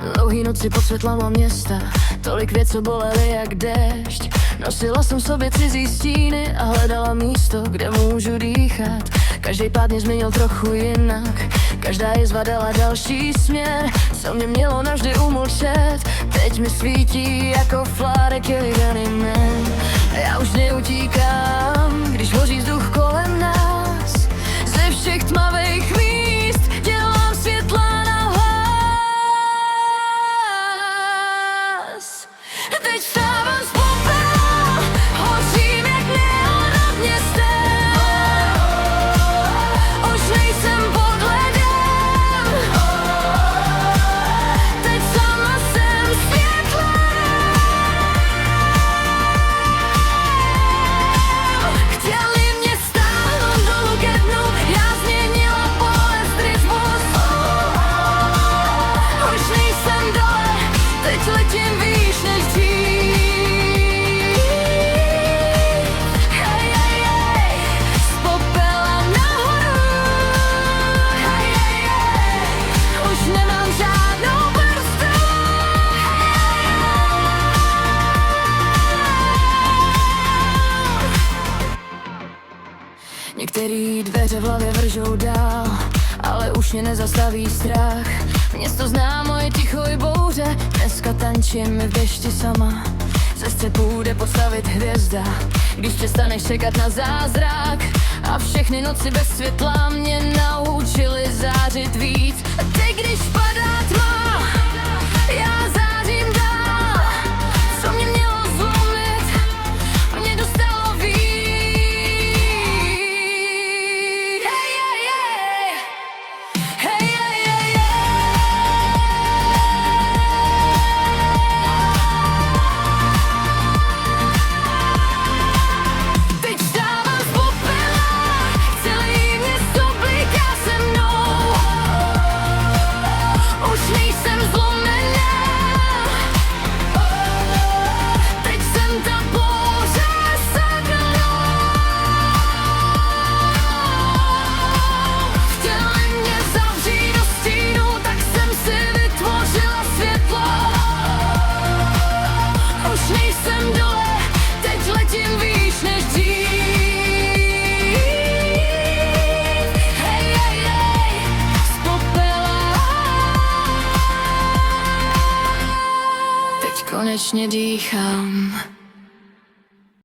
Dlouhý noci pod světlama města, tolik věc, co bolely jak déšť. Nosila jsem v sobě cizí stíny a hledala místo, kde můžu dýchat. Každý pád mě změnil trochu jinak, každá jizva dala další směr, co mě mělo navždy umlčet. Teď mi svítí jako Flárek Jelidaný man. Já už neutíkám, když hoří vzduch kolem nás. Ze všech tmavých míst dělám světla na hlas. Teď vstávám z popela, hořím jak neon nad městem. Už nejsem pod ledem, teď sama jsem světlem. Chtěli mě stáhnout dolů ke dnu, já změnila pole stripbus. Už nejsem dole, teď letím výš než dřív. Hej, hej, hej, z popela nahoru. Hej, hej, hej, už nemám žádnou brzdu. Některý dveře v hlavě vržou dál, ale už mě nezastaví strach. Město zná moje ticho i bouře, dneska tančím v dešti sama. Ze střepů jde postavit hvězda, když přestaneš čekat na zázrak. A všechny noci bez světla mě naučily zářit víc. A teď, když padá tma, já zářím dál. Co mě mělo zlomit, mě dostalo víc. Hej, hej, hej. Hej, hej, hej, hej. Teď vstávám z popela, celý město bliká se mnou. Už nejsem zlomená, teď jsem ta bouře se mnou. Chtěli mě zavřít do stínu, tak jsem si vytvořila světlo. Už nejsem dole, teď letím výš než dřív. Hej, hej, hej, z popela. Teď konečně dýchám.